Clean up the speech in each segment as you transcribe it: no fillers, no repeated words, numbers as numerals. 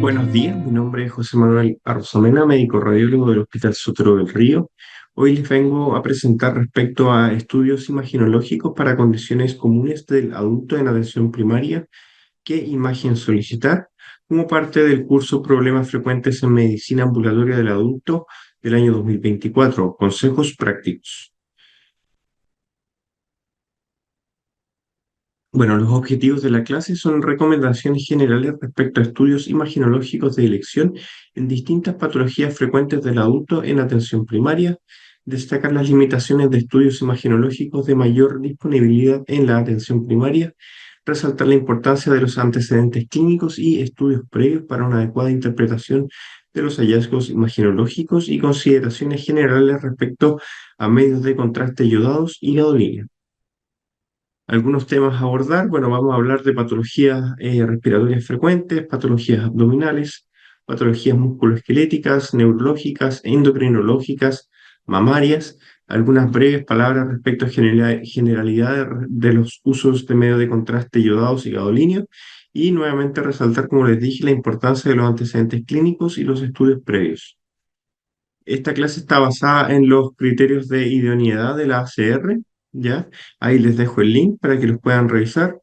Buenos días, mi nombre es José Manuel Arrozamena, médico radiólogo del Hospital Sotero del Río. Hoy les vengo a presentar respecto a estudios imaginológicos para condiciones comunes del adulto en atención primaria, qué imagen solicitar, como parte del curso Problemas frecuentes en medicina ambulatoria del adulto del año 2024, consejos prácticos. Bueno, los objetivos de la clase son recomendaciones generales respecto a estudios imaginológicos de elección en distintas patologías frecuentes del adulto en atención primaria, destacar las limitaciones de estudios imaginológicos de mayor disponibilidad en la atención primaria, resaltar la importancia de los antecedentes clínicos y estudios previos para una adecuada interpretación de los hallazgos imaginológicos y consideraciones generales respecto a medios de contraste yodados y gadolinium. Algunos temas a abordar, bueno, vamos a hablar de patologías respiratorias frecuentes, patologías abdominales, patologías musculoesqueléticas, neurológicas, endocrinológicas, mamarias, algunas breves palabras respecto a generalidades de los usos de medios de contraste yodados y gadolinios, y nuevamente resaltar, como les dije, la importancia de los antecedentes clínicos y los estudios previos. Esta clase está basada en los criterios de idoneidad de la ACR, ¿ya? Ahí les dejo el link para que los puedan revisar.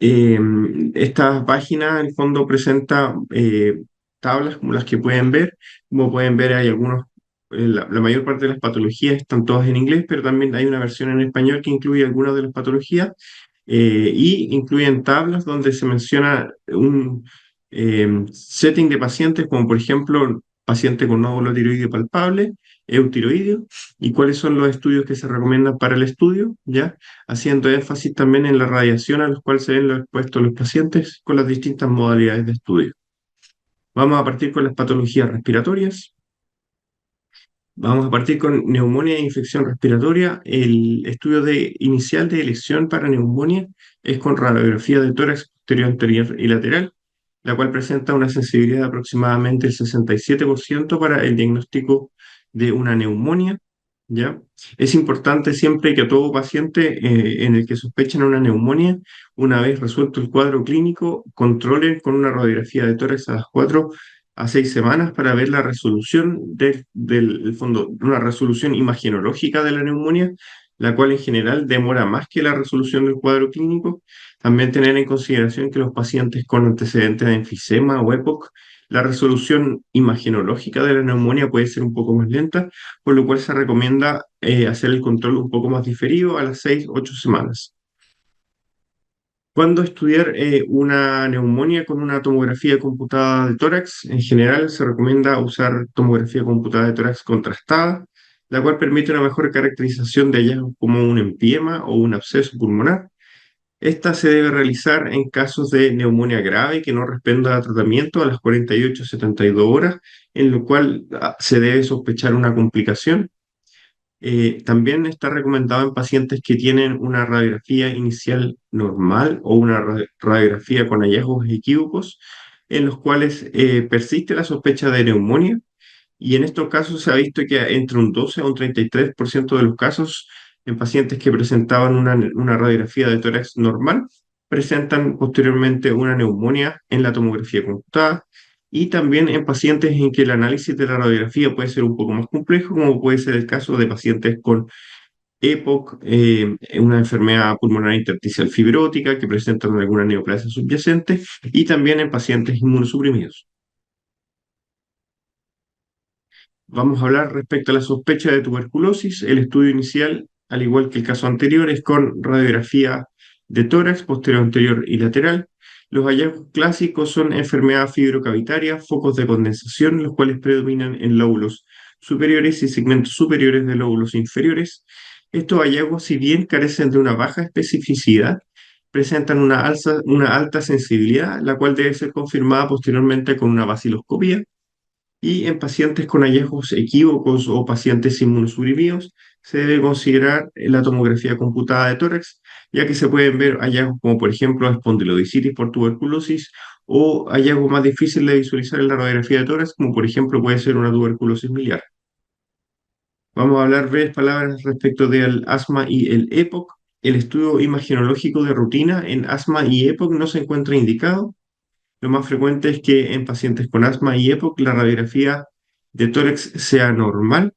Eh, Esta página, en el fondo, presenta tablas como las que pueden ver. Como pueden ver, hay algunos, la mayor parte de las patologías están todas en inglés, pero también hay una versión en español que incluye algunas de las patologías y incluyen tablas donde se menciona un setting de pacientes, como por ejemplo, paciente con nódulo tiroideo palpable, eutiroideo, y cuáles son los estudios que se recomiendan para el estudio, ¿ya? Haciendo énfasis también en la radiación a los cuales se ven los expuestos los pacientes con las distintas modalidades de estudio. Vamos a partir con las patologías respiratorias. Vamos a partir con neumonía e infección respiratoria. El estudio inicial de elección para neumonía es con radiografía de tórax posterior, anterior y lateral, la cual presenta una sensibilidad de aproximadamente el 67% para el diagnóstico de una neumonía, ¿ya? Es importante siempre que todo paciente en el que sospechen una neumonía, una vez resuelto el cuadro clínico, controlen con una radiografía de tórax a las 4 a 6 semanas para ver la resolución del fondo, una resolución imagenológica de la neumonía, la cual en general demora más que la resolución del cuadro clínico. También tener en consideración que los pacientes con antecedentes de enfisema o EPOC, la resolución imagenológica de la neumonía puede ser un poco más lenta, por lo cual se recomienda hacer el control un poco más diferido a las 6 u 8 semanas. ¿Cuándo estudiar una neumonía con una tomografía computada de tórax? En general se recomienda usar tomografía computada de tórax contrastada, la cual permite una mejor caracterización de hallazgos como un empiema o un absceso pulmonar. Esta se debe realizar en casos de neumonía grave que no responda a tratamiento a las 48 a 72 horas, en lo cual se debe sospechar una complicación. También está recomendado en pacientes que tienen una radiografía inicial normal o una radiografía con hallazgos equívocos, en los cuales persiste la sospecha de neumonía. Y en estos casos se ha visto que entre un 12 a un 33% de los casos en pacientes que presentaban una radiografía de tórax normal presentan posteriormente una neumonía en la tomografía computada, y también en pacientes en que el análisis de la radiografía puede ser un poco más complejo, como puede ser el caso de pacientes con EPOC, una enfermedad pulmonar intersticial fibrótica que presentan alguna neoplasia subyacente, y también en pacientes inmunosuprimidos. Vamos a hablar respecto a la sospecha de tuberculosis. El estudio inicial, al igual que el caso anterior, es con radiografía de tórax, posterior, anterior y lateral. Los hallazgos clásicos son enfermedad fibrocavitaria, focos de condensación, los cuales predominan en lóbulos superiores y segmentos superiores de lóbulos inferiores. Estos hallazgos, si bien carecen de una baja especificidad, presentan una alta sensibilidad, la cual debe ser confirmada posteriormente con una vaciloscopía. Y en pacientes con hallazgos equívocos o pacientes inmunosuprimidos, se debe considerar la tomografía computada de tórax, ya que se pueden ver hallazgos como, por ejemplo, espondilodicitis por tuberculosis o hallazgos más difíciles de visualizar en la radiografía de tórax, como por ejemplo puede ser una tuberculosis miliar. Vamos a hablar breves palabras respecto del asma y el EPOC. El estudio imagenológico de rutina en asma y EPOC no se encuentra indicado. lo más frecuente es que en pacientes con asma y EPOC la radiografía de tórax sea normal.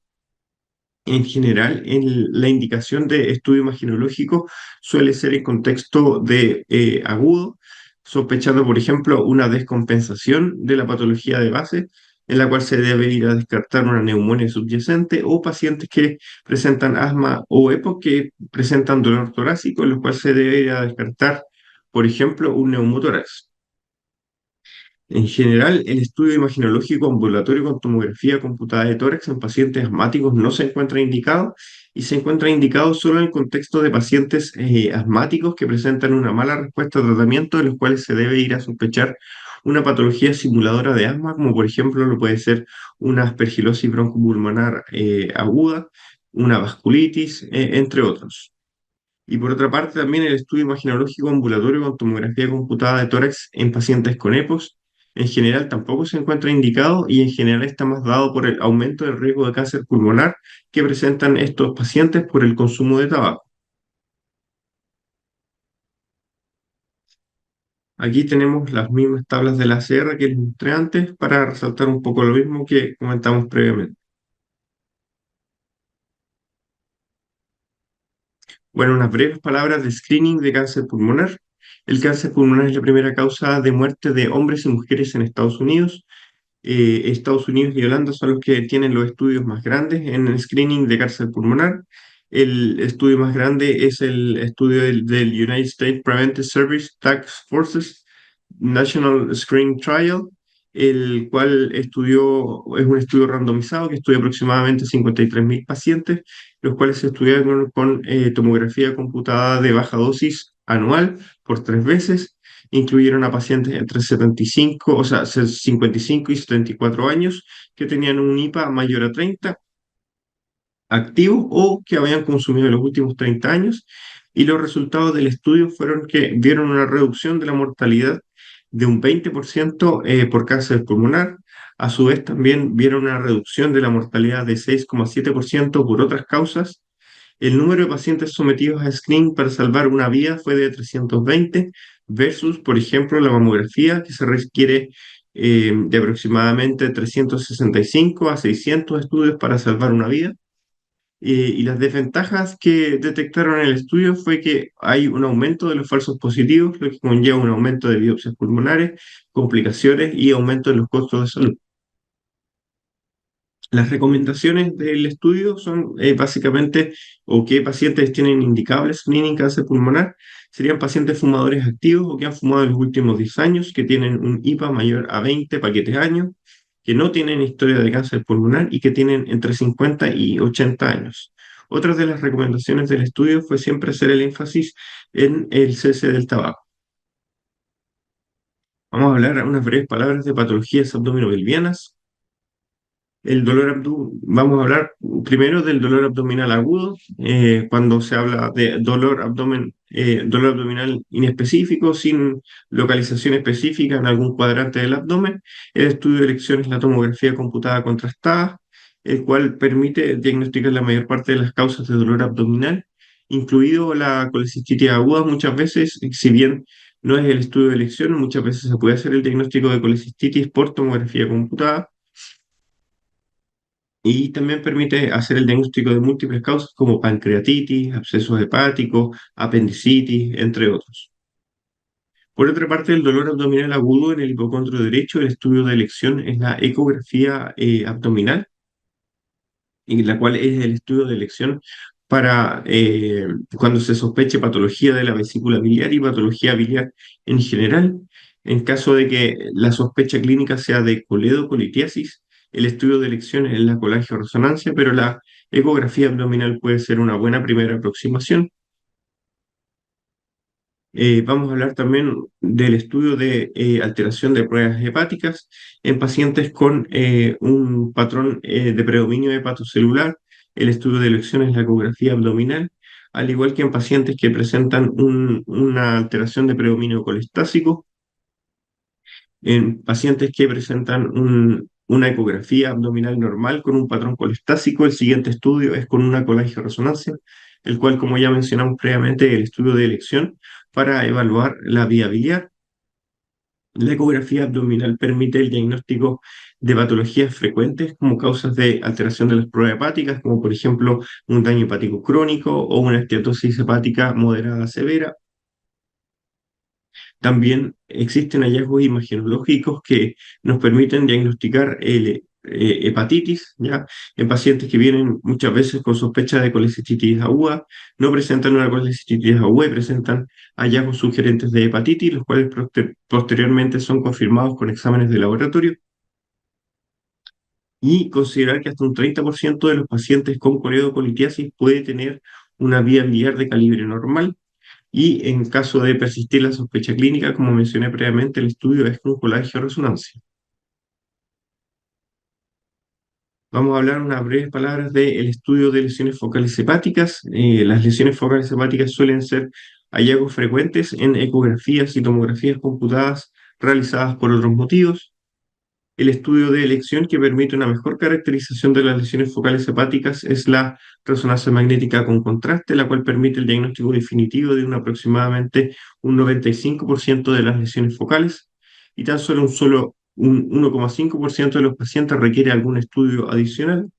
En general, la indicación de estudio imaginológico suele ser en contexto de agudo, sospechando, por ejemplo, una descompensación de la patología de base, en la cual se debe ir a descartar una neumonía subyacente, o pacientes que presentan asma o EPOC que presentan dolor torácico, en los cuales se debe ir a descartar, por ejemplo, un neumotórax. En general, el estudio imaginológico ambulatorio con tomografía computada de tórax en pacientes asmáticos no se encuentra indicado y se encuentra indicado solo en el contexto de pacientes asmáticos que presentan una mala respuesta a tratamiento, de los cuales se debe ir a sospechar una patología simuladora de asma, como por ejemplo lo puede ser una aspergilosis broncopulmonar aguda, una vasculitis, entre otros. Y por otra parte, también el estudio imaginológico ambulatorio con tomografía computada de tórax en pacientes con EPOS, en general tampoco se encuentra indicado y en general está más dado por el aumento del riesgo de cáncer pulmonar que presentan estos pacientes por el consumo de tabaco. Aquí tenemos las mismas tablas de la ACR que les mostré antes para resaltar un poco lo mismo que comentamos previamente. Bueno, unas breves palabras de screening de cáncer pulmonar. El cáncer pulmonar es la primera causa de muerte de hombres y mujeres en Estados Unidos. Estados Unidos y Holanda son los que tienen los estudios más grandes en el screening de cáncer pulmonar. El estudio más grande es el estudio del United States Preventive Service Task Forces National Screening Trial, el cual es un estudio randomizado que estudia aproximadamente 53.000 pacientes, los cuales se estudiaron con tomografía computada de baja dosis anual por 3 veces. Incluyeron a pacientes entre 75, o sea, 55 y 74 años que tenían un IPA mayor a 30 activos o que habían consumido en los últimos 30 años. Y los resultados del estudio fueron que vieron una reducción de la mortalidad de un 20% por cáncer pulmonar. A su vez, también vieron una reducción de la mortalidad de 6,7% por otras causas. El número de pacientes sometidos a screening para salvar una vida fue de 320 versus, por ejemplo, la mamografía, que se requiere de aproximadamente 365 a 600 estudios para salvar una vida. Y las desventajas que detectaron en el estudio fue que hay un aumento de los falsos positivos, lo que conlleva un aumento de biopsias pulmonares, complicaciones y aumento de los costos de salud. Las recomendaciones del estudio son básicamente, o qué pacientes tienen indicables screening cáncer pulmonar, serían pacientes fumadores activos o que han fumado en los últimos 10 años, que tienen un IPA mayor a 20 paquetes años, que no tienen historia de cáncer pulmonar y que tienen entre 50 y 80 años. Otra de las recomendaciones del estudio fue siempre hacer el énfasis en el cese del tabaco. Vamos a hablar unas breves palabras de patologías abdominopelvianas. Vamos a hablar primero del dolor abdominal agudo, cuando se habla de dolor abdominal inespecífico, sin localización específica en algún cuadrante del abdomen. El estudio de elección es la tomografía computada contrastada, el cual permite diagnosticar la mayor parte de las causas de dolor abdominal, incluido la colecistitis aguda. Muchas veces, si bien no es el estudio de elección, muchas veces se puede hacer el diagnóstico de colecistitis por tomografía computada y también permite hacer el diagnóstico de múltiples causas como pancreatitis, abscesos hepáticos, apendicitis, entre otros. Por otra parte, el dolor abdominal agudo en el hipocondrio derecho, el estudio de elección es la ecografía abdominal, en la cual es el estudio de elección para cuando se sospeche patología de la vesícula biliar y patología biliar en general. En caso de que la sospecha clínica sea de coledocolitiasis, el estudio de elección es la colangioresonancia, pero la ecografía abdominal puede ser una buena primera aproximación. Vamos a hablar también del estudio de alteración de pruebas hepáticas en pacientes con un patrón de predominio hepatocelular. El estudio de elección es la ecografía abdominal, al igual que en pacientes que presentan una alteración de predominio colestásico. En pacientes que presentan una ecografía abdominal normal con un patrón colestásico, el siguiente estudio es con una colangioresonancia, el cual, como ya mencionamos previamente, es el estudio de elección para evaluar la vía biliar. La ecografía abdominal permite el diagnóstico de patologías frecuentes como causas de alteración de las pruebas hepáticas, como por ejemplo un daño hepático crónico o una esteatosis hepática moderada severa. También existen hallazgos imagenológicos que nos permiten diagnosticar hepatitis, ¿ya? En pacientes que vienen muchas veces con sospecha de colecistitis aguda, no presentan una colecistitis aguda y presentan hallazgos sugerentes de hepatitis, los cuales posteriormente son confirmados con exámenes de laboratorio, y considerar que hasta un 30% de los pacientes con coreocolitiasis puede tener una vía biliar de calibre normal, y en caso de persistir la sospecha clínica, como mencioné previamente, el estudio es con colagio-resonancia. Vamos a hablar unas breves palabras del estudio de lesiones focales hepáticas. Las lesiones focales hepáticas suelen ser hallazgos frecuentes en ecografías y tomografías computadas realizadas por otros motivos. El estudio de elección que permite una mejor caracterización de las lesiones focales hepáticas es la resonancia magnética con contraste, la cual permite el diagnóstico definitivo de aproximadamente un 95% de las lesiones focales, y tan solo un 1,5% de los pacientes requiere algún estudio adicional.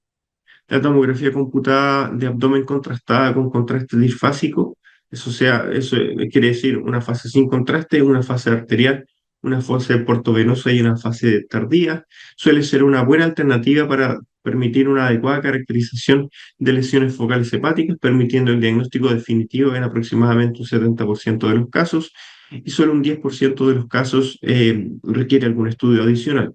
La tomografía computada de abdomen contrastada con contraste disfásico, eso quiere decir una fase sin contraste, una fase arterial, una fase portovenosa y una fase tardía, suele ser una buena alternativa para permitir una adecuada caracterización de lesiones focales hepáticas, permitiendo el diagnóstico definitivo en aproximadamente un 70% de los casos, y solo un 10% de los casos requiere algún estudio adicional.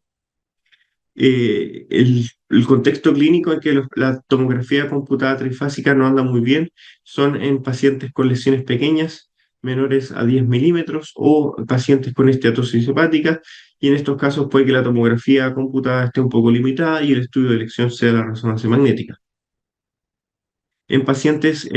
El contexto clínico en que la tomografía computada trifásica no anda muy bien son en pacientes con lesiones pequeñas, menores a 10 milímetros, o pacientes con esteatosis hepática, y en estos casos puede que la tomografía computada esté un poco limitada y el estudio de elección sea la resonancia magnética. En pacientes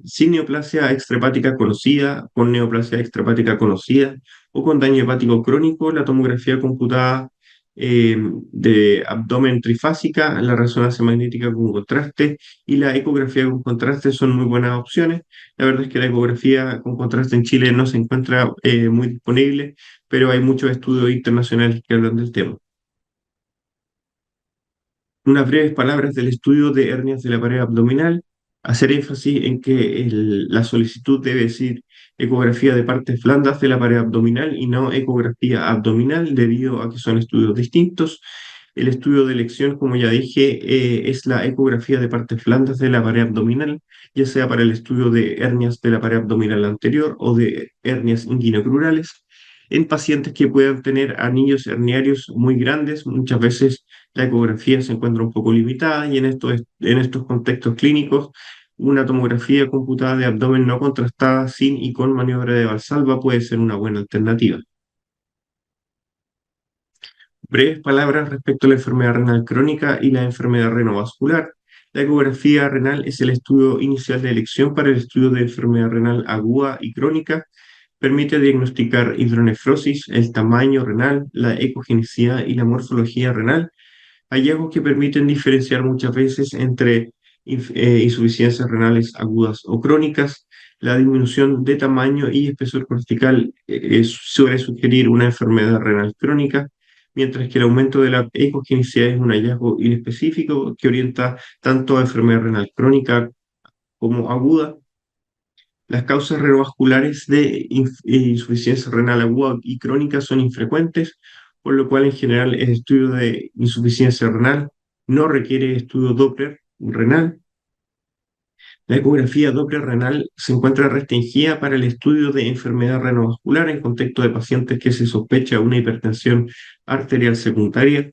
sin neoplasia extrahepática conocida, con neoplasia extrahepática conocida o con daño hepático crónico, la tomografía computada de abdomen trifásica, la resonancia magnética con contraste y la ecografía con contraste son muy buenas opciones. La verdad es que la ecografía con contraste en Chile no se encuentra muy disponible, pero hay muchos estudios internacionales que hablan del tema. Unas breves palabras del estudio de hernias de la pared abdominal, hacer énfasis en que la solicitud debe decir ecografía de partes blandas de la pared abdominal y no ecografía abdominal, debido a que son estudios distintos. El estudio de elección, como ya dije, es la ecografía de partes blandas de la pared abdominal, ya sea para el estudio de hernias de la pared abdominal anterior o de hernias inguinocrurales. En pacientes que puedan tener anillos herniarios muy grandes, muchas veces la ecografía se encuentra un poco limitada, y en estos contextos clínicos, una tomografía computada de abdomen no contrastada sin y con maniobra de Valsalva puede ser una buena alternativa. Breves palabras respecto a la enfermedad renal crónica y la enfermedad renovascular. La ecografía renal es el estudio inicial de elección para el estudio de enfermedad renal aguda y crónica. Permite diagnosticar hidronefrosis, el tamaño renal, la ecogenicidad y la morfología renal, hallazgos que permiten diferenciar muchas veces entre insuficiencias renales agudas o crónicas. La disminución de tamaño y espesor cortical suele sugerir una enfermedad renal crónica, mientras que el aumento de la ecogenicidad es un hallazgo inespecífico que orienta tanto a enfermedad renal crónica como aguda. Las causas renovasculares de insuficiencia renal aguda y crónica son infrecuentes, por lo cual en general el estudio de insuficiencia renal no requiere estudio Doppler renal. La ecografía Doppler renal se encuentra restringida para el estudio de enfermedad renovascular en contexto de pacientes que se sospecha una hipertensión arterial secundaria.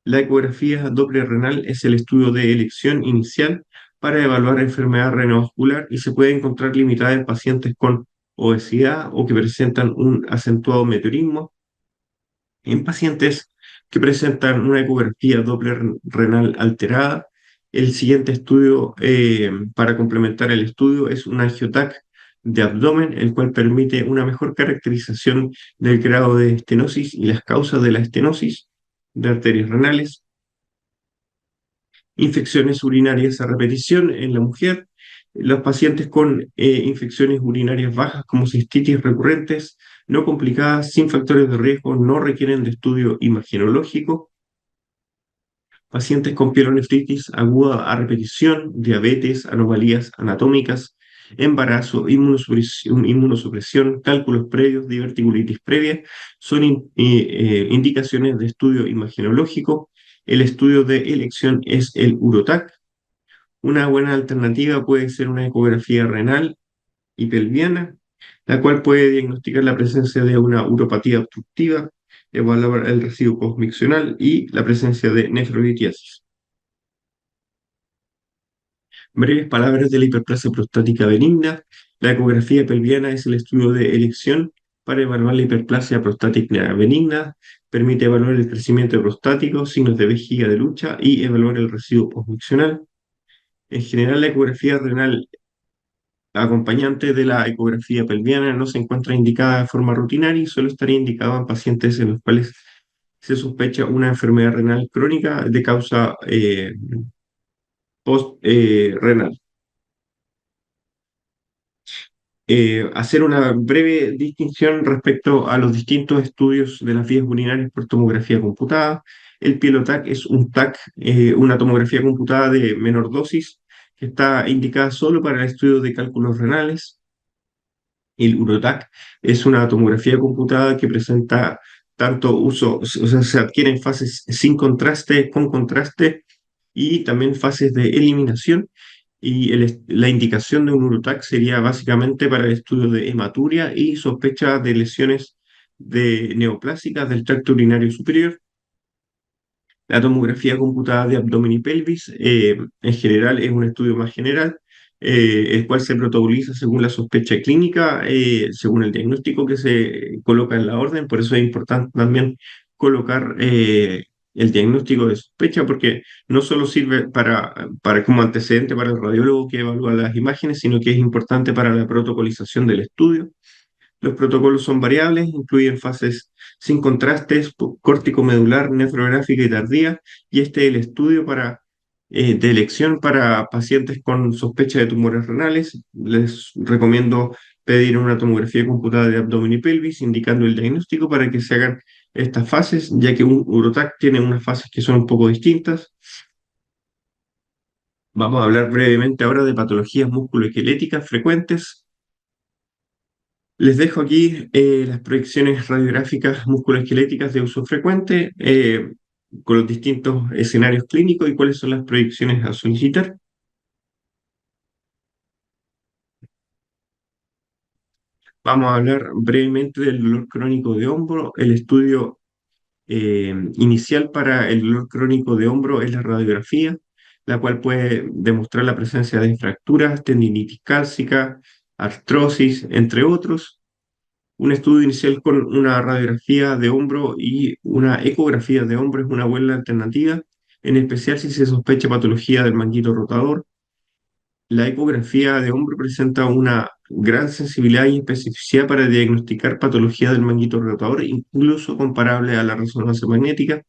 La ecografía Doppler renal es el estudio de elección inicial para evaluar enfermedad renovascular y se puede encontrar limitada en pacientes con obesidad o que presentan un acentuado meteorismo. En pacientes que presentan una ecografía Doppler renal alterada, el siguiente estudio para complementar el estudio es un angiotac de abdomen, el cual permite una mejor caracterización del grado de estenosis y las causas de la estenosis de arterias renales. Infecciones urinarias a repetición en la mujer. Los pacientes con infecciones urinarias bajas como cistitis recurrentes, no complicadas, sin factores de riesgo, no requieren de estudio imagenológico. Pacientes con pielonefritis aguda a repetición, diabetes, anomalías anatómicas, embarazo, inmunosupresión, cálculos previos, diverticulitis previa, son indicaciones de estudio imagenológico. El estudio de elección es el UROTAC. Una buena alternativa puede ser una ecografía renal y pelviana, la cual puede diagnosticar la presencia de una uropatía obstructiva, evaluar el residuo postmiccional y la presencia de nefrolitiasis. Breves palabras de la hiperplasia prostática benigna. La ecografía pelviana es el estudio de elección para evaluar la hiperplasia prostática benigna. Permite evaluar el crecimiento prostático, signos de vejiga de lucha y evaluar el residuo postmiccional. En general, la ecografía renal acompañante de la ecografía pelviana no se encuentra indicada de forma rutinaria y solo estaría indicada en pacientes en los cuales se sospecha una enfermedad renal crónica de causa post-renal. Hacer una breve distinción respecto a los distintos estudios de las vías urinarias por tomografía computada. El Pielotac es un TAC, una tomografía computada de menor dosis, que está indicada solo para el estudio de cálculos renales. El UROTAC es una tomografía computada que presenta tanto uso, o sea, se adquieren fases sin contraste, con contraste y también fases de eliminación. Y la indicación de un UROTAC sería básicamente para el estudio de hematuria y sospecha de lesiones neoplásicas del tracto urinario superior. La tomografía computada de abdomen y pelvis, en general, es un estudio más general, el cual se protocoliza según la sospecha clínica, según el diagnóstico que se coloca en la orden. Por eso es importante también colocar el diagnóstico de sospecha, porque no solo sirve para como antecedente para el radiólogo que evalúa las imágenes, sino que es importante para la protocolización del estudio. Los protocolos son variables, incluyen fases sin contrastes, córtico-medular, nefrográfica y tardía, y este es el estudio de elección para pacientes con sospecha de tumores renales. Les recomiendo pedir una tomografía computada de abdomen y pelvis, indicando el diagnóstico para que se hagan estas fases, ya que un UROTAC tiene unas fases que son un poco distintas. Vamos a hablar brevemente ahora de patologías musculoesqueléticas frecuentes. Les dejo aquí las proyecciones radiográficas musculoesqueléticas de uso frecuente con los distintos escenarios clínicos y cuáles son las proyecciones a solicitar. Vamos a hablar brevemente del dolor crónico de hombro. El estudio inicial para el dolor crónico de hombro es la radiografía, la cual puede demostrar la presencia de fracturas, tendinitis cálcica, artrosis, entre otros. Un estudio inicial con una radiografía de hombro y una ecografía de hombro es una buena alternativa, en especial si se sospecha patología del manguito rotador. La ecografía de hombro presenta una gran sensibilidad y especificidad para diagnosticar patología del manguito rotador, incluso comparable a la resonancia magnética.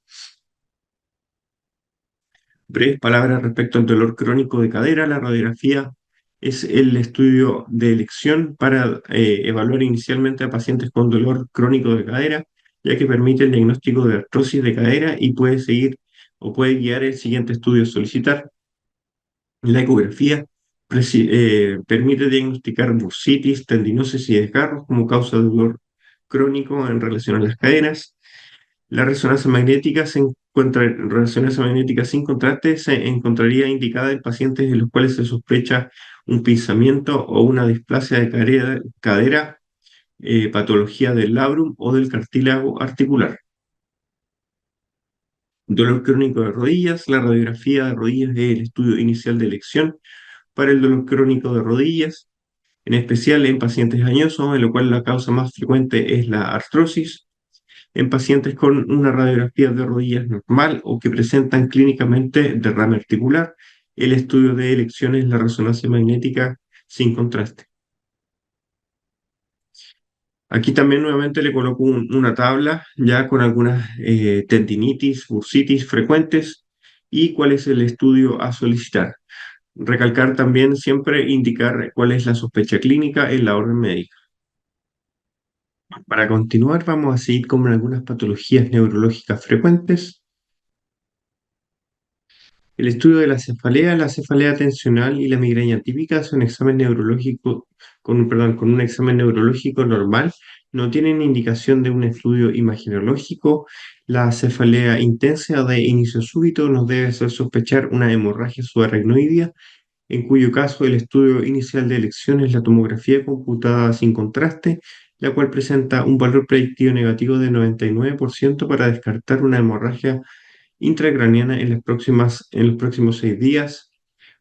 Breves palabras respecto al dolor crónico de cadera. La radiografía es el estudio de elección para evaluar inicialmente a pacientes con dolor crónico de cadera, ya que permite el diagnóstico de artrosis de cadera y puede seguir o puede guiar el siguiente estudio a solicitar. La ecografía permite diagnosticar bursitis, tendinosis y desgarros como causa de dolor crónico en relación a las cadenas. La resonancia magnética sin contraste se encontraría indicada en pacientes en los cuales se sospecha un pinzamiento o una displasia de cadera, patología del labrum o del cartílago articular. Dolor crónico de rodillas. La radiografía de rodillas es el estudio inicial de elección para el dolor crónico de rodillas, en especial en pacientes añosos, en lo cual la causa más frecuente es la artrosis. En pacientes con una radiografía de rodillas normal o que presentan clínicamente derrame articular, el estudio de elección es la resonancia magnética sin contraste. Aquí también nuevamente le coloco una tabla ya con algunas tendinitis, bursitis frecuentes y cuál es el estudio a solicitar. Recalcar también siempre indicar cuál es la sospecha clínica en la orden médica. Para continuar, vamos a seguir con algunas patologías neurológicas frecuentes. El estudio de la cefalea tensional y la migraña típica son examen neurológico, con un examen neurológico normal, no tienen indicación de un estudio imagenológico. La cefalea intensa de inicio súbito nos debe hacer sospechar una hemorragia subaracnoidea, en cuyo caso el estudio inicial de elección es la tomografía computada sin contraste, la cual presenta un valor predictivo negativo de 99% para descartar una hemorragia intracraniana en los próximos 6 días.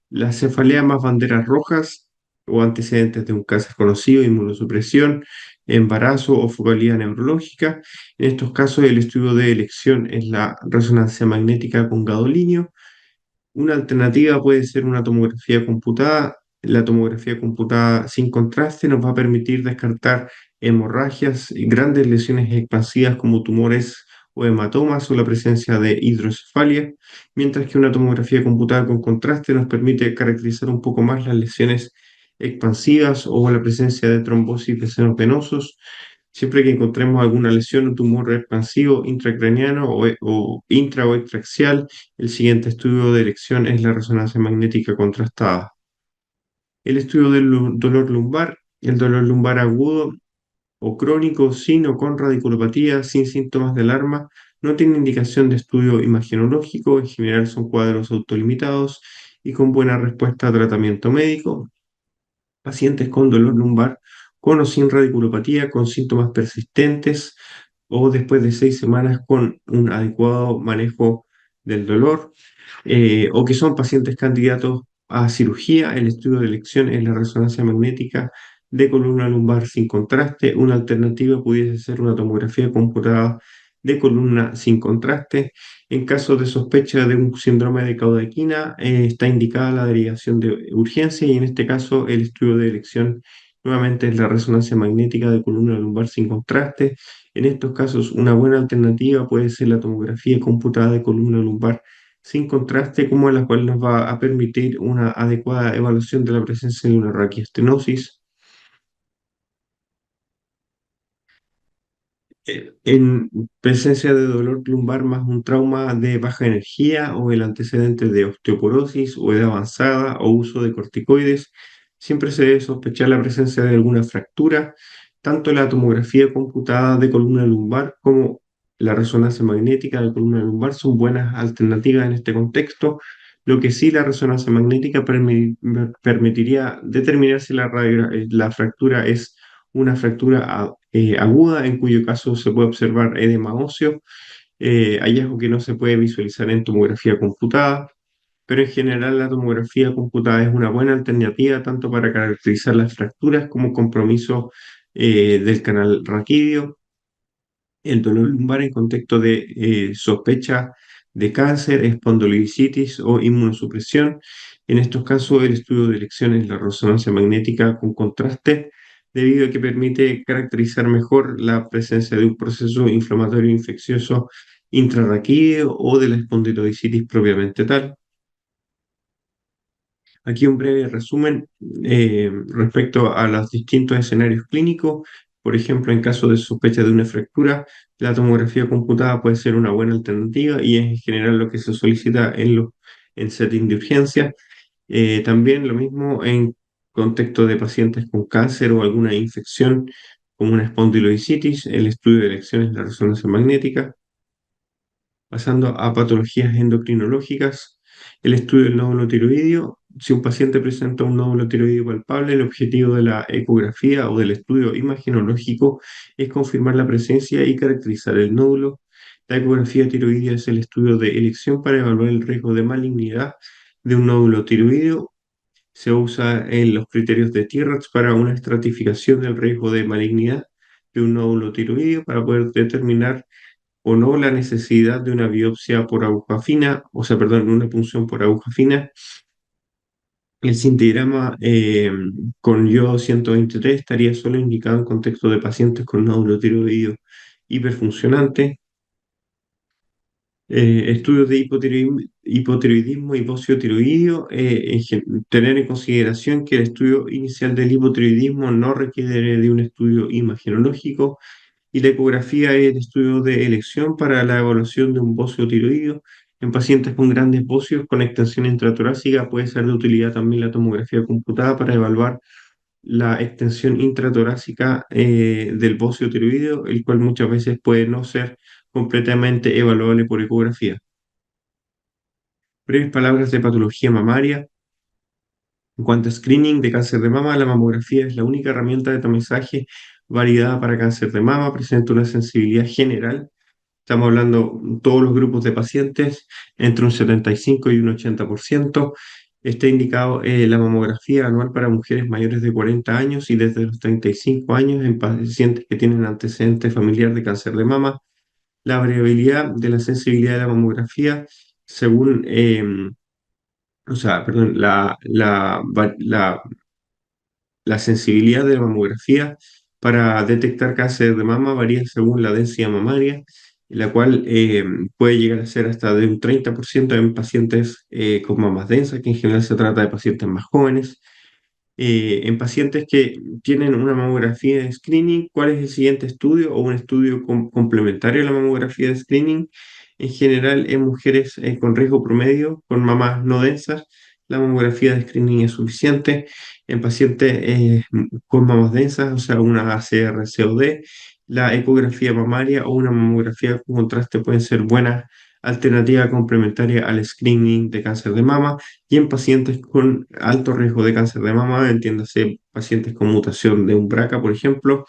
La cefalea más banderas rojas o antecedentes de un cáncer conocido, inmunosupresión, embarazo o focalidad neurológica. En estos casos, el estudio de elección es la resonancia magnética con gadolinio. Una alternativa puede ser una tomografía computada. La tomografía computada sin contraste nos va a permitir descartar hemorragias y grandes lesiones expansivas como tumores o hematomas o la presencia de hidrocefalia, mientras que una tomografía computada con contraste nos permite caracterizar un poco más las lesiones expansivas o la presencia de trombosis de senos venosos. Siempre que encontremos alguna lesión o tumor expansivo intracraniano o intra o extraaxial, el siguiente estudio de elección es la resonancia magnética contrastada. El estudio del dolor lumbar, el dolor lumbar agudo o crónico, sin o con radiculopatía, sin síntomas de alarma, no tiene indicación de estudio imagenológico, en general son cuadros autolimitados y con buena respuesta a tratamiento médico. Pacientes con dolor lumbar con o sin radiculopatía, con síntomas persistentes o después de 6 semanas con un adecuado manejo del dolor, o que son pacientes candidatos a cirugía. El estudio de elección es la resonancia magnética de columna lumbar sin contraste. Una alternativa pudiese ser una tomografía computada de columna sin contraste. En caso de sospecha de un síndrome de Caudaquina, está indicada la derivación de urgencia y en este caso el estudio de elección nuevamente es la resonancia magnética de columna lumbar sin contraste. En estos casos, una buena alternativa puede ser la tomografía computada de columna lumbar sin contraste, como la cual nos va a permitir una adecuada evaluación de la presencia de una raquiastenosis. En presencia de dolor lumbar más un trauma de baja energía o el antecedente de osteoporosis o edad avanzada o uso de corticoides, siempre se debe sospechar la presencia de alguna fractura. Tanto la tomografía computada de columna lumbar como la resonancia magnética de columna lumbar son buenas alternativas en este contexto. Lo que sí, la resonancia magnética permitiría determinar si la fractura es una fractura aguda, en cuyo caso se puede observar edema óseo, hallazgo que no se puede visualizar en tomografía computada, pero en general la tomografía computada es una buena alternativa tanto para caracterizar las fracturas como compromiso del canal raquídeo. El dolor lumbar en contexto de sospecha de cáncer, espondilocitis o inmunosupresión. En estos casos, el estudio de elección es la resonancia magnética con contraste, debido a que permite caracterizar mejor la presencia de un proceso inflamatorio infeccioso intrarraquídeo o de la espondilocitis propiamente tal. Aquí un breve resumen respecto a los distintos escenarios clínicos. Por ejemplo, en caso de sospecha de una fractura, la tomografía computada puede ser una buena alternativa y es en general lo que se solicita en setting de urgencia. También lo mismo en contexto de pacientes con cáncer o alguna infección como una espondilocitis, el estudio de elección es la resonancia magnética. Pasando a patologías endocrinológicas, el estudio del nódulo tiroideo. Si un paciente presenta un nódulo tiroideo palpable, el objetivo de la ecografía o del estudio imagenológico es confirmar la presencia y caracterizar el nódulo. La ecografía tiroidea es el estudio de elección para evaluar el riesgo de malignidad de un nódulo tiroideo. Se usa en los criterios de T-RADS para una estratificación del riesgo de malignidad de un nódulo tiroideo para poder determinar o no la necesidad de una biopsia por aguja fina, o sea, perdón, una punción por aguja fina. El cintigrama con yodo 123 estaría solo indicado en contexto de pacientes con nódulo tiroideo hiperfuncionante. Estudios de hipotiroidismo y hipotiroidismo, tener en consideración que el estudio inicial del hipotiroidismo no requiere de un estudio imagenológico y la ecografía es el estudio de elección para la evaluación de un bocio tiroideo. En pacientes con grandes bocios con extensión intratorácica puede ser de utilidad también la tomografía computada para evaluar la extensión intratorácica del bocio tiroideo, el cual muchas veces puede no ser completamente evaluable por ecografía. Breves palabras de patología mamaria. En cuanto a screening de cáncer de mama, la mamografía es la única herramienta de tamizaje validada para cáncer de mama, presenta una sensibilidad general. Estamos hablando de todos los grupos de pacientes, entre un 75 y un 80%. Está indicado la mamografía anual para mujeres mayores de 40 años y desde los 35 años en pacientes que tienen antecedente familiar de cáncer de mama. La variabilidad de la sensibilidad de la mamografía según, o sea, perdón, la sensibilidad de la mamografía para detectar cáncer de mama varía según la densidad mamaria, la cual puede llegar a ser hasta de un 30% en pacientes con mamas densas, que en general se trata de pacientes más jóvenes. En pacientes que tienen una mamografía de screening, ¿cuál es el siguiente estudio o un estudio complementario a la mamografía de screening? En general, en mujeres con riesgo promedio, con mamas no densas, la mamografía de screening es suficiente. En pacientes con mamas densas, o sea, una ACR-COD, la ecografía mamaria o una mamografía con contraste pueden ser buenas alternativas complementarias al screening de cáncer de mama y en pacientes con alto riesgo de cáncer de mama, entiéndase pacientes con mutación de un BRCA, por ejemplo,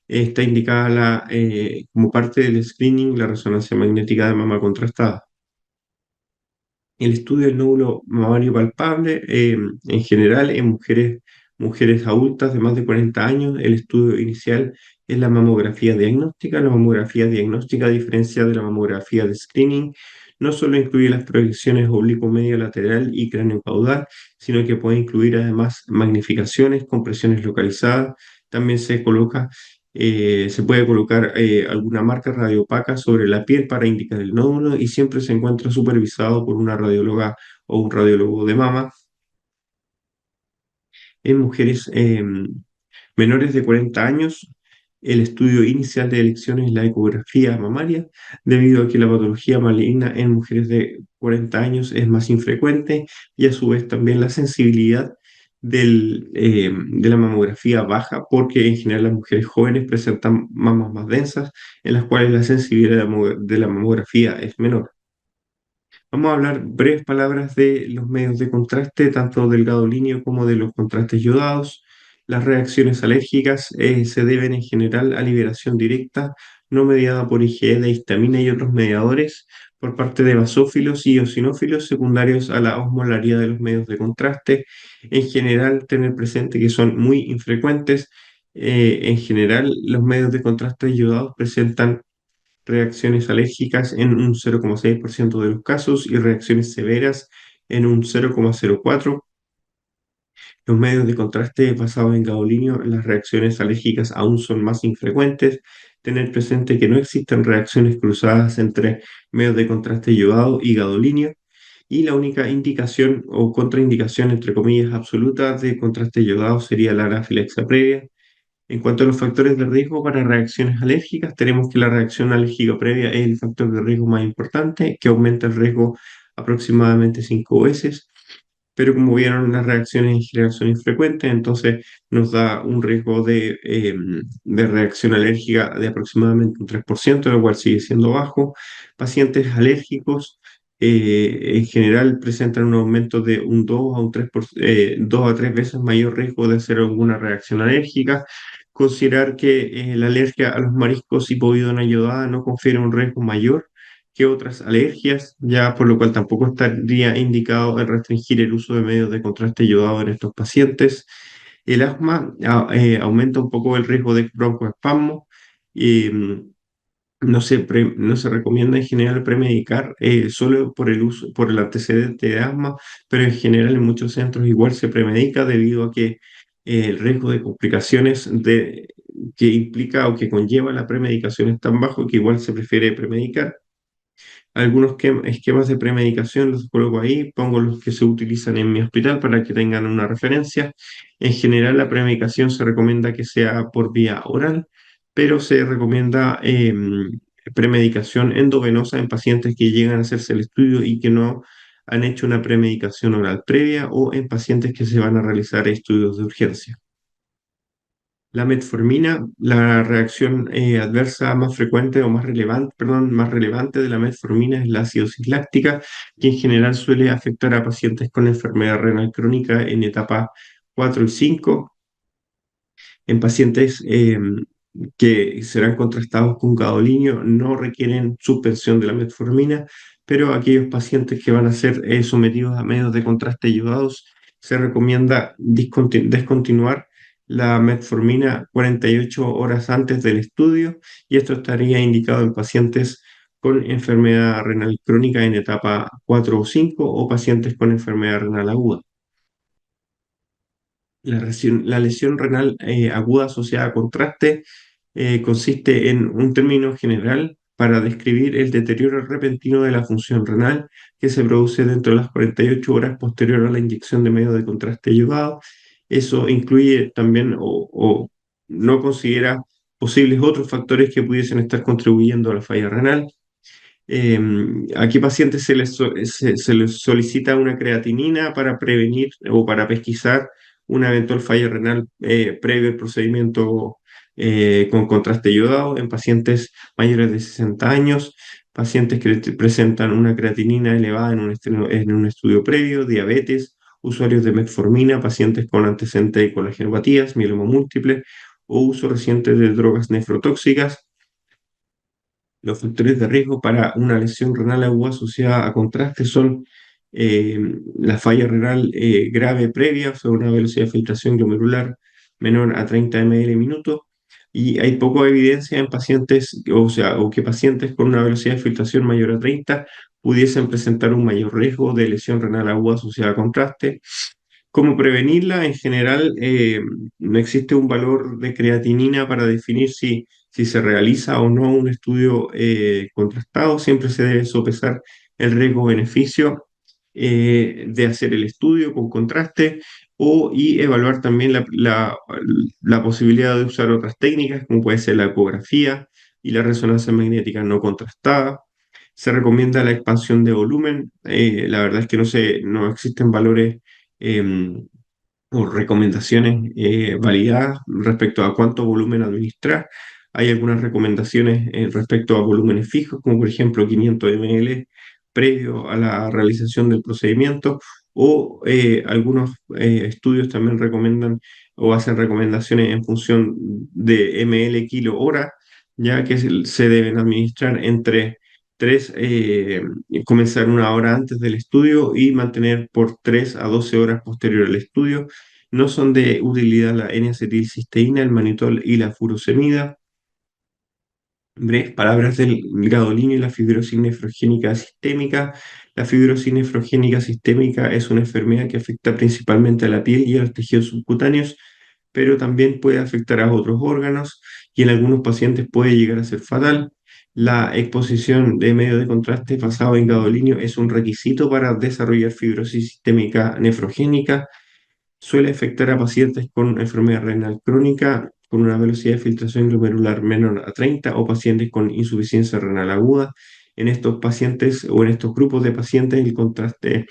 está indicada como parte del screening la resonancia magnética de mama contrastada. El estudio del nódulo mamario palpable, en general, en mujeres adultas de más de 40 años, el estudio inicial es la mamografía diagnóstica. La mamografía diagnóstica, a diferencia de la mamografía de screening, no solo incluye las proyecciones oblicuo-medio lateral y cráneo caudal, sino que puede incluir además magnificaciones, compresiones localizadas. También se puede colocar alguna marca radiopaca sobre la piel para indicar el nódulo y siempre se encuentra supervisado por una radióloga o un radiólogo de mama. En mujeres menores de 40 años, el estudio inicial de elección es la ecografía mamaria, debido a que la patología maligna en mujeres de 40 años es más infrecuente y a su vez también la sensibilidad de la mamografía baja, porque en general las mujeres jóvenes presentan mamas más densas, en las cuales la sensibilidad de la mamografía es menor. Vamos a hablar breves palabras de los medios de contraste, tanto del gadolinio como de los contrastes yodados. Las reacciones alérgicas se deben en general a liberación directa, no mediada por IgE de histamina y otros mediadores, por parte de basófilos y eosinófilos secundarios a la osmolaridad de los medios de contraste. En general, tener presente que son muy infrecuentes. En general, los medios de contraste yodados presentan reacciones alérgicas en un 0,6% de los casos y reacciones severas en un 0,04%. Los medios de contraste basados en gadolinio, las reacciones alérgicas aún son más infrecuentes. Tener presente que no existen reacciones cruzadas entre medios de contraste yodado y gadolinio. Y la única indicación o contraindicación, entre comillas, absoluta de contraste yodado sería la anafilaxia previa. En cuanto a los factores de riesgo para reacciones alérgicas, tenemos que la reacción alérgica previa es el factor de riesgo más importante, que aumenta el riesgo aproximadamente 5 veces, pero como vieron, las reacciones en general son infrecuentes, entonces nos da un riesgo de reacción alérgica de aproximadamente un 3%, lo cual sigue siendo bajo. Pacientes alérgicos en general presentan un aumento de un 2 a un 2 a 3 veces mayor riesgo de hacer alguna reacción alérgica. Considerar que la alergia a los mariscos y povidona yodada no confiere un riesgo mayor que otras alergias, ya por lo cual tampoco estaría indicado el restringir el uso de medios de contraste yodado en estos pacientes. El asma aumenta un poco el riesgo de broncoespasmo y no se recomienda en general premedicar solo por el uso, por el antecedente de asma, pero en general en muchos centros igual se premedica debido a que el riesgo de complicaciones que implica o que conlleva la premedicación es tan bajo que igual se prefiere premedicar. algunos esquemas de premedicación los coloco ahí, pongo los que se utilizan en mi hospital para que tengan una referencia. En general, la premedicación se recomienda que sea por vía oral, pero se recomienda premedicación endovenosa en pacientes que llegan a hacerse el estudio y que no han hecho una premedicación oral previa o en pacientes que se van a realizar estudios de urgencia. La metformina, la reacción adversa más frecuente o más relevante, perdón, más relevante de la metformina es la acidosis láctica, que en general suele afectar a pacientes con enfermedad renal crónica en etapa 4 y 5. En pacientes que serán contrastados con gadolinio no requieren suspensión de la metformina, pero aquellos pacientes que van a ser sometidos a medios de contraste ayudados, se recomienda descontinuar la metformina 48 horas antes del estudio, y esto estaría indicado en pacientes con enfermedad renal crónica en etapa 4 o 5 o pacientes con enfermedad renal aguda. La lesión renal aguda asociada a contraste consiste en un término general para describir el deterioro repentino de la función renal que se produce dentro de las 48 horas posterior a la inyección de medio de contraste ayudado. Eso incluye también o no considera posibles otros factores que pudiesen estar contribuyendo a la falla renal. Eh, ¿A qué pacientes se les solicita una creatinina para prevenir o para pesquisar una eventual falla renal previo al procedimiento con contraste yodado? En pacientes mayores de 60 años, pacientes que presentan una creatinina elevada en un estudio previo, diabetes, usuarios de metformina, pacientes con antecedentes de colagenopatías, mieloma múltiple o uso reciente de drogas nefrotóxicas. Los factores de riesgo para una lesión renal aguda asociada a contraste son eh, la falla renal grave previa, o sea, una velocidad de filtración glomerular menor a 30 ml minuto, y hay poca evidencia en pacientes, o sea, o que pacientes con una velocidad de filtración mayor a 30 pudiesen presentar un mayor riesgo de lesión renal aguda asociada a contraste. ¿Cómo prevenirla? En general, no existe un valor de creatinina para definir si se realiza o no un estudio contrastado. Siempre se debe sopesar el riesgo-beneficio de hacer el estudio con contraste y evaluar también la posibilidad de usar otras técnicas, como puede ser la ecografía y la resonancia magnética no contrastada. Se recomienda la expansión de volumen. La verdad es que no existen valores em, o recomendaciones validadas respecto a cuánto volumen administrar. Hay algunas recomendaciones respecto a volúmenes fijos, como por ejemplo 500 ml previo a la realización del procedimiento, o algunos estudios también recomiendan o hacen recomendaciones en función de ml kilo hora, ya que se deben administrar entre 3, comenzar una hora antes del estudio y mantener por 3 a 12 horas posterior al estudio. No son de utilidad la N-acetilcisteína, el manitol y la furosemida. Breves palabras del gadolinium y la fibrosis nefrogénica sistémica. La fibrosis nefrogénica sistémica es una enfermedad que afecta principalmente a la piel y a los tejidos subcutáneos, pero también puede afectar a otros órganos y en algunos pacientes puede llegar a ser fatal. La exposición de medio de contraste basado en gadolinio es un requisito para desarrollar fibrosis sistémica nefrogénica. Suele afectar a pacientes con enfermedad renal crónica con una velocidad de filtración glomerular menor a 30 o pacientes con insuficiencia renal aguda. En estos pacientes o en estos grupos de pacientes el contraste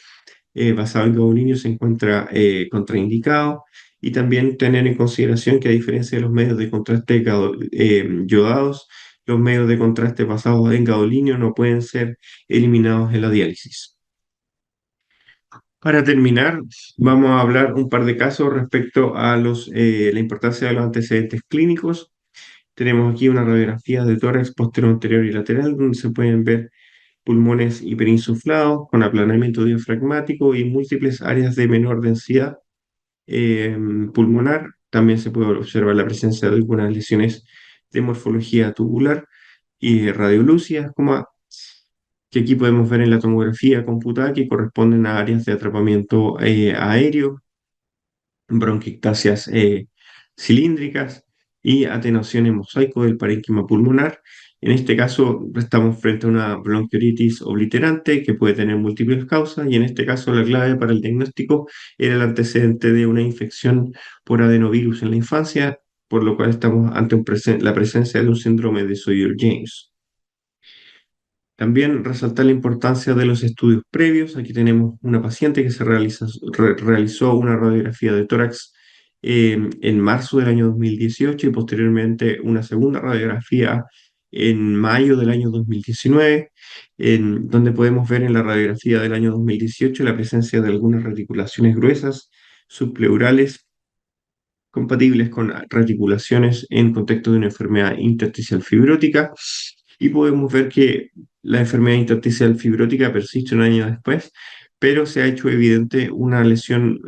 basado en gadolinio se encuentra contraindicado, y también tener en consideración que a diferencia de los medios de contraste yodados, los medios de contraste basados en gadolinio no pueden ser eliminados en la diálisis. Para terminar, vamos a hablar un par de casos respecto a la importancia de los antecedentes clínicos. Tenemos aquí una radiografía de tórax posterior, anterior y lateral, donde se pueden ver pulmones hiperinsuflados con aplanamiento diafragmático y múltiples áreas de menor densidad eh, pulmonar. También se puede observar la presencia de algunas lesiones de morfología tubular y radiolucias, que aquí podemos ver en la tomografía computada, que corresponden a áreas de atrapamiento aéreo, bronquiectasias cilíndricas y atenuación en mosaico del parénquima pulmonar. En este caso, estamos frente a una bronquiolitis obliterante que puede tener múltiples causas y en este caso la clave para el diagnóstico era el antecedente de una infección por adenovirus en la infancia, por lo cual estamos ante la presencia de un síndrome de Sawyer-James. También resaltar la importancia de los estudios previos. Aquí tenemos una paciente que realizó una radiografía de tórax en marzo del año 2018 y posteriormente una segunda radiografía en mayo del año 2019, donde podemos ver en la radiografía del año 2018 la presencia de algunas reticulaciones gruesas subpleurales compatibles con reticulaciones en contexto de una enfermedad intersticial fibrótica y podemos ver que la enfermedad intersticial fibrótica persiste un año después, pero se ha hecho evidente una lesión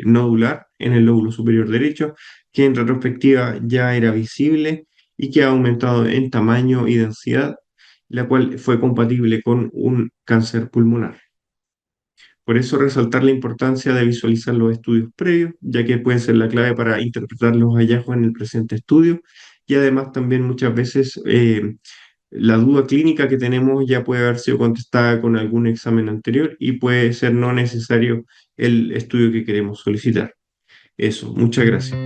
nodular en el lóbulo superior derecho que en retrospectiva ya era visible y que ha aumentado en tamaño y densidad, la cual fue compatible con un cáncer pulmonar. Por eso resaltar la importancia de visualizar los estudios previos, ya que pueden ser la clave para interpretar los hallazgos en el presente estudio y además también muchas veces la duda clínica que tenemos ya puede haber sido contestada con algún examen anterior y puede ser no necesario el estudio que queremos solicitar. Eso, muchas gracias.